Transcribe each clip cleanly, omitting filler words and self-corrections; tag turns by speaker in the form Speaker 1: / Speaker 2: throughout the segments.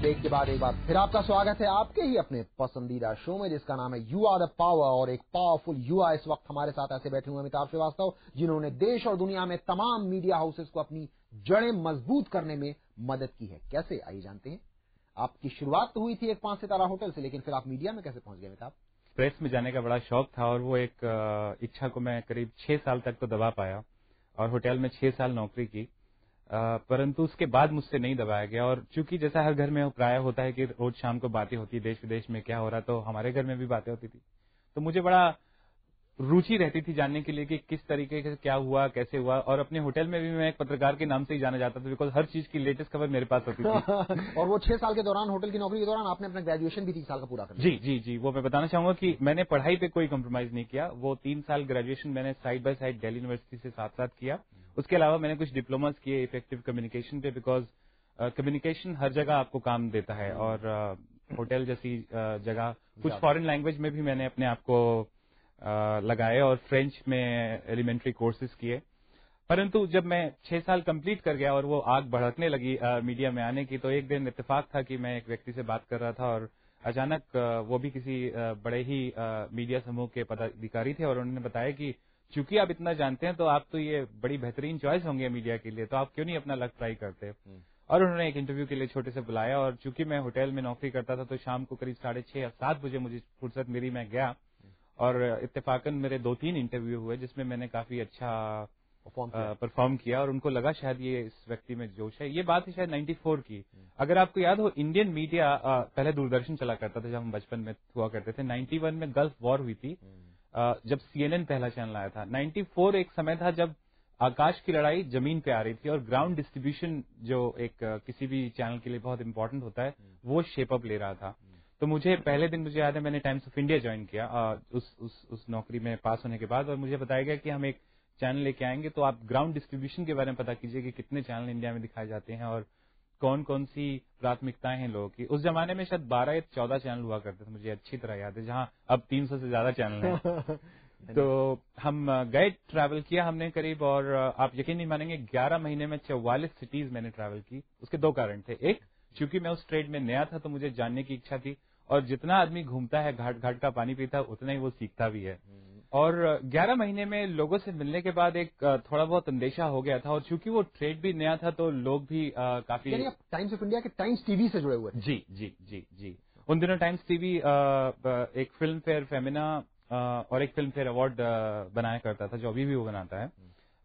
Speaker 1: Break के बाद एक बार फिर आपका स्वागत है आपके ही अपने पसंदीदा शो में, जिसका नाम है यू आर द पावर। और एक पावरफुल युवा इस वक्त हमारे साथ ऐसे बैठे हुए अमिताभ श्रीवास्तव, जिन्होंने देश और दुनिया में तमाम मीडिया हाउसेस को अपनी जड़ें मजबूत करने में मदद की है। कैसे, आइए जानते हैं। आपकी शुरुआत तो हुई थी एक 5 सितारा होटल से, लेकिन फिर आप मीडिया में कैसे पहुंच गए अमिताभ?
Speaker 2: प्रेस में जाने का बड़ा शौक था और वो एक इच्छा को मैं करीब 6 साल तक तो दबा पाया और होटल में 6 साल नौकरी की, परंतु उसके बाद मुझसे नहीं दबाया गया। और चूंकि जैसा हर घर में प्राय होता है कि रोज शाम को बातें होती है देश विदेश में क्या हो रहा, तो हमारे घर में भी बातें होती थी। तो मुझे बड़ा रुचि रहती थी जानने के लिए कि किस तरीके से क्या हुआ, कैसे हुआ। और अपने होटल में भी मैं एक पत्रकार के नाम से ही जाना जाता था, बिकॉज हर चीज की लेटेस्ट खबर मेरे पास होती थी।
Speaker 1: और वो 6 साल के दौरान, होटल की नौकरी के दौरान, आपने अपना ग्रेजुएशन भी 3 साल का पूरा कर लिया।
Speaker 2: जी, वो मैं बताना चाहूंगा कि मैंने पढ़ाई पे कोई कॉम्प्रोमाइज नहीं किया। वो 3 साल ग्रेजुएशन मैंने side by side Delhi university से साथ साथ किया। उसके अलावा मैंने कुछ डिप्लोमास किए इफेक्टिव कम्युनिकेशन पे, बिकॉज कम्युनिकेशन हर जगह आपको काम देता है। और होटल जैसी जगह कुछ फॉरेन लैंग्वेज में भी मैंने अपने आप को लगाए और फ्रेंच में एलिमेंट्री कोर्सेज किए। परंतु जब मैं 6 साल कंप्लीट कर गया और वो आग भड़कने लगी मीडिया में आने की, तो एक दिन इत्तेफाक था कि मैं एक व्यक्ति से बात कर रहा था और अचानक वो भी किसी बड़े ही मीडिया समूह के पदाधिकारी थे और उन्होंने बताया कि चूंकि आप इतना जानते हैं तो आप तो ये बड़ी बेहतरीन चॉइस होंगे मीडिया के लिए, तो आप क्यों नहीं अपना लक ट्राई करते। और उन्होंने एक इंटरव्यू के लिए छोटे से बुलाया और चूंकि मैं होटल में नौकरी करता था तो शाम को करीब 6:30 या 7 बजे मुझे फुर्सत मिली, मैं गया और इत्तेफाकन मेरे 2-3 इंटरव्यू हुए जिसमें मैंने काफी अच्छा परफॉर्म किया और उनको लगा शायद ये इस व्यक्ति में जोश है। ये बात है शायद 94 की। अगर आपको याद हो, इंडियन मीडिया पहले दूरदर्शन चला करता था जब हम बचपन में हुआ करते थे। 91 में गल्फ वॉर हुई थी जब CNN पहला चैनल आया था। 94 एक समय था जब आकाश की लड़ाई जमीन पे आ रही थी और ग्राउंड डिस्ट्रीब्यूशन जो एक किसी भी चैनल के लिए बहुत इंपॉर्टेंट होता है, वो शेप अप ले रहा था। तो मुझे पहले दिन, मुझे याद है, मैंने टाइम्स ऑफ इंडिया ज्वाइन किया उस नौकरी में पास होने के बाद, और मुझे बताया गया कि हम एक चैनल लेके आएंगे तो आप ग्राउंड डिस्ट्रीब्यूशन के बारे में पता कीजिए कि कितने चैनल इंडिया में दिखाए जाते हैं और कौन कौन सी प्राथमिकताएं हैं लोगों की। उस जमाने में शायद 12 या 14 चैनल हुआ करते थे, मुझे अच्छी तरह याद है, जहां अब 300 से ज्यादा चैनल हैं। तो हम गए, ट्रैवल किया हमने करीब, और आप यकीन नहीं मानेंगे 11 महीने में 44 सिटीज मैंने ट्रैवल की। उसके 2 कारण थे। एक, चूंकि मैं उस ट्रेड में नया था तो मुझे जानने की इच्छा थी, और जितना आदमी घूमता है, घाट घाट का पानी पीता है, उतना ही वो सीखता भी है। और 11 महीने में लोगों से मिलने के बाद एक थोड़ा बहुत अंदेशा हो गया था, और चूंकि वो ट्रेड भी नया था तो लोग भी काफी।
Speaker 1: यानी आप टाइम्स ऑफ इंडिया के टाइम्स टीवी से जुड़े हुए?
Speaker 2: जी। उन दिनों टाइम्स टीवी एक फिल्म फेयर फेमिना और एक फिल्म फेयर अवार्ड बनाया करता था, जो अभी भी वो बनाता है,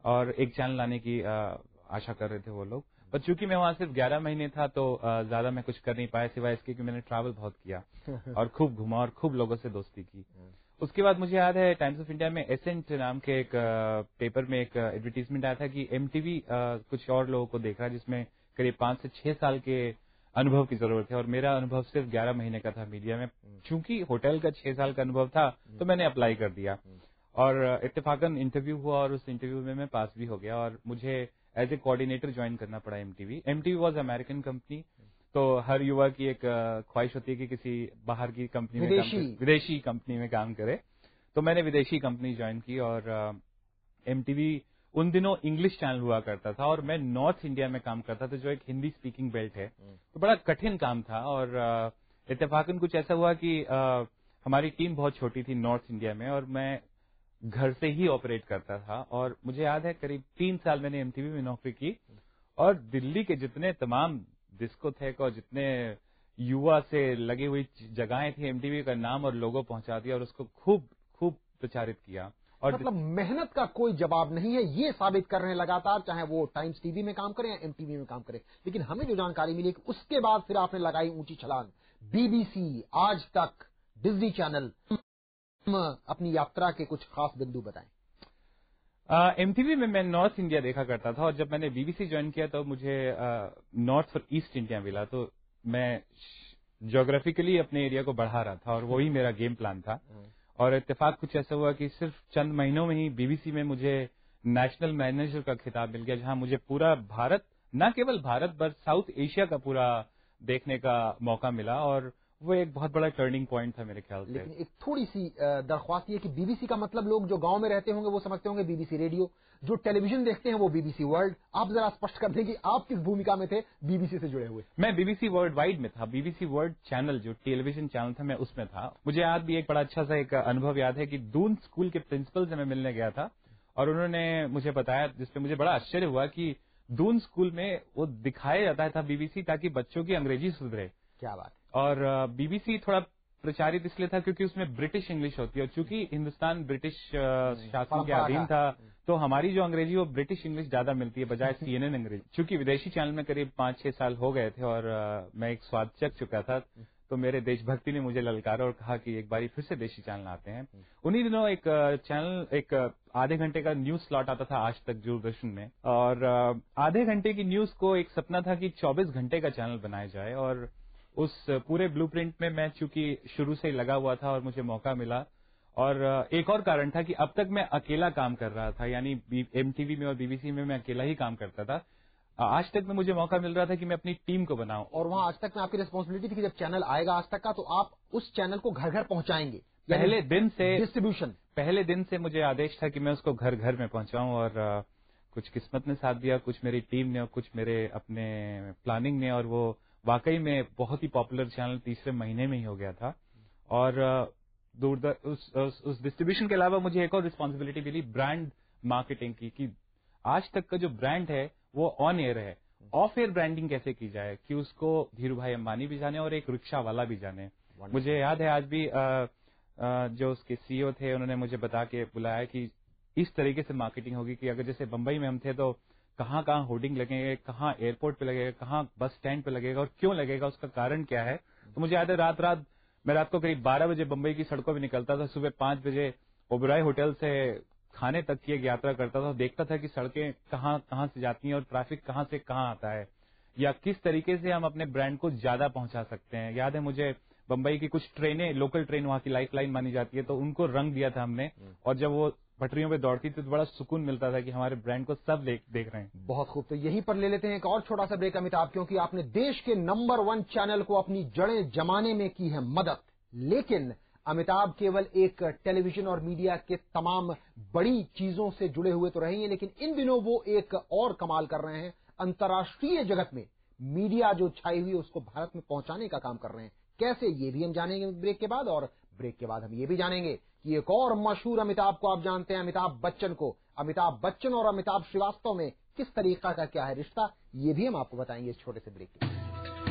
Speaker 2: और एक चैनल लाने की आशा कर रहे थे वो लोग। पर चूंकि मैं वहां सिर्फ 11 महीने था तो ज्यादा मैं कुछ कर नहीं पाया, सिवाय इसके कि मैंने ट्रैवल बहुत किया और खूब घुमा और खूब लोगों से दोस्ती की। उसके बाद मुझे याद है टाइम्स ऑफ इंडिया में एसेंट नाम के एक पेपर में एक एडवर्टीजमेंट आया था कि MTV कुछ और लोगों को देख रहा है जिसमें करीब 5 से 6 साल के अनुभव की जरूरत है, और मेरा अनुभव सिर्फ 11 महीने का था मीडिया में। चूंकि होटल का 6 साल का अनुभव था तो मैंने अप्लाई कर दिया और इत्तेफाकन इंटरव्यू हुआ और उस इंटरव्यू में मैं पास भी हो गया और मुझे एज ए कोऑर्डिनेटर ज्वाइन करना पड़ा MTV वॉज अमेरिकन कंपनी। तो हर युवा की एक ख्वाहिश होती है कि किसी बाहर की कंपनी में विदेशी कंपनी में काम करे। तो मैंने विदेशी कंपनी ज्वाइन की और MTV उन दिनों इंग्लिश चैनल हुआ करता था और मैं नॉर्थ इंडिया में काम करता था, जो एक हिंदी स्पीकिंग बेल्ट है। तो बड़ा कठिन काम था और इत्तेफाकन कुछ ऐसा हुआ कि हमारी टीम बहुत छोटी थी नॉर्थ इंडिया में और मैं घर से ही ऑपरेट करता था। और मुझे याद है करीब 3 साल मैंने MTV में नौकरी की और दिल्ली के जितने तमाम डिस्कोथेक और जितने युवा से लगी हुई जगहें थी, MTV का नाम और लोगो पहुंचा दिया और उसको खूब खूब प्रचारित किया। और
Speaker 1: मतलब मेहनत का कोई जवाब नहीं है, ये साबित कर रहे हैं लगातार, चाहे वो टाइम्स टीवी में काम करें या MTV में काम करें। लेकिन हमें जो जानकारी मिली कि उसके बाद फिर आपने लगाई ऊंची छलांग, BBC, आज तक, डिज्नी चैनल। अपनी यात्रा के कुछ खास बिंदु बताएं।
Speaker 2: MTV में मैं नॉर्थ इंडिया देखा करता था और जब मैंने BBC ज्वाइन किया तो मुझे नॉर्थ और ईस्ट इंडिया मिला। तो मैं ज्योग्राफिकली अपने एरिया को बढ़ा रहा था और वही मेरा गेम प्लान था। और इत्तेफाक कुछ ऐसा हुआ कि सिर्फ चंद महीनों में ही BBC में मुझे नेशनल मैनेजर का खिताब मिल गया, जहां मुझे पूरा भारत, न केवल भारत पर साउथ एशिया का पूरा देखने का मौका मिला। और वो एक बहुत बड़ा टर्निंग पॉइंट था मेरे ख्याल से।
Speaker 1: लेकिन एक थोड़ी सी दरख्वास्त ये कि बीबीसी का मतलब लोग जो गांव में रहते होंगे वो समझते होंगे बीबीसी रेडियो, जो टेलीविजन देखते हैं वो बीबीसी वर्ल्ड। आप जरा स्पष्ट कर दें कि आप किस भूमिका में थे बीबीसी से जुड़े हुए?
Speaker 2: मैं बीबीसी वर्ल्ड वाइड में था। बीबीसी वर्ल्ड चैनल जो टेलीविजन चैनल था, मैं उसमें था। मुझे आज भी एक बड़ा अच्छा सा एक अनुभव याद है कि दून स्कूल के प्रिंसिपल से मैं मिलने गया था और उन्होंने मुझे बताया, जिसपे मुझे बड़ा आश्चर्य हुआ कि दून स्कूल में वो दिखाया जाता था बीबीसी ताकि बच्चों की अंग्रेजी सुधरे।
Speaker 1: क्या बात है।
Speaker 2: और बीबीसी थोड़ा प्रचारित इसलिए था क्योंकि उसमें ब्रिटिश इंग्लिश होती है और चूंकि हिंदुस्तान ब्रिटिश शासन के अधीन था तो हमारी जो अंग्रेजी वो ब्रिटिश इंग्लिश ज्यादा मिलती है बजाय सीएनएन अंग्रेजी। चूंकि विदेशी चैनल में करीब 5-6 साल हो गए थे और मैं एक स्वाद चख चुका था, तो मेरे देशभक्ति ने मुझे ललकारा और कहा कि एक बारी फिर से देशी चैनल आते हैं। उन्हीं दिनों एक चैनल, एक आधे घंटे का न्यूज स्लॉट आता था आज तक दूरदर्शन में, और आधे घंटे की न्यूज को एक सपना था कि 24 घंटे का चैनल बनाया जाए। और उस पूरे ब्लूप्रिंट में मैं चूंकि शुरू से ही लगा हुआ था और मुझे मौका मिला। और एक और कारण था कि अब तक मैं अकेला काम कर रहा था, यानी एमटीवी में और बीबीसी में मैं अकेला ही काम करता था। आज तक में मुझे मौका मिल रहा था कि मैं अपनी टीम को बनाऊं।
Speaker 1: और वहां आज तक में आपकी रिस्पॉन्सिबिलिटी थी कि जब चैनल आएगा आज तक का तो आप उस चैनल को घर घर पहुंचाएंगे।
Speaker 2: पहले दिन से
Speaker 1: डिस्ट्रीब्यूशन,
Speaker 2: पहले दिन से मुझे आदेश था कि मैं उसको घर घर में पहुंचाऊं। और कुछ किस्मत ने साथ दिया, कुछ मेरी टीम ने और कुछ मेरे अपने प्लानिंग ने, और वो वाकई में बहुत ही पॉपुलर चैनल तीसरे महीने में ही हो गया था। और उस डिस्ट्रीब्यूशन के अलावा मुझे एक और रिस्पॉन्सिबिलिटी मिली ब्रांड मार्केटिंग की, कि आज तक का जो ब्रांड है वो ऑन एयर है, ऑफ एयर ब्रांडिंग कैसे की जाए कि उसको धीरू भाई अंबानी भी जाने और एक रिक्शा वाला भी जाने। मुझे याद है आज भी जो उसके सीईओ थे उन्होंने मुझे बता के बुलाया कि इस तरीके से मार्केटिंग होगी कि अगर जैसे बंबई में हम थे तो कहाँ कहाँ होर्डिंग लगेंगे, कहाँ एयरपोर्ट पे लगेगा, कहाँ बस स्टैंड पे लगेगा और क्यों लगेगा, उसका कारण क्या है। तो मुझे याद है मैं रात को करीब 12 बजे बंबई की सड़कों में निकलता था, सुबह 5 बजे ओबराय होटल से खाने तक की एक यात्रा करता था, देखता था कि सड़कें कहाँ कहाँ से जाती हैं और ट्रैफिक कहाँ से कहाँ आता है, या किस तरीके से हम अपने ब्रांड को ज्यादा पहुंचा सकते हैं। याद है मुझे बंबई की कुछ ट्रेनें, लोकल ट्रेन वहां की लाइफलाइन मानी जाती है, तो उनको रंग दिया था हमने, और जब वो पटरियों पे दौड़ती थी तो बड़ा सुकून मिलता था कि हमारे ब्रांड को सब देख रहे हैं।
Speaker 1: बहुत खूब। तो यहीं पर ले लेते हैं एक और छोटा सा ब्रेक अमिताभ, क्योंकि आपने देश के नंबर 1 चैनल को अपनी जड़ें जमाने में की है मदद। लेकिन अमिताभ केवल एक टेलीविजन और मीडिया के तमाम बड़ी चीजों से जुड़े हुए तो रहे हैं, लेकिन इन दिनों वो एक और कमाल कर रहे हैं। अंतर्राष्ट्रीय जगत में मीडिया जो छाई हुई है उसको भारत में पहुंचाने का काम कर रहे हैं। कैसे, ये भी हम जानेंगे ब्रेक के बाद। और ब्रेक के बाद हम ये भी जानेंगे कि एक और मशहूर अमिताभ को आप जानते हैं, अमिताभ बच्चन को। अमिताभ बच्चन और अमिताभ श्रीवास्तव में किस तरीका का क्या है रिश्ता, ये भी हम आपको बताएंगे इस छोटे से ब्रेक के बाद।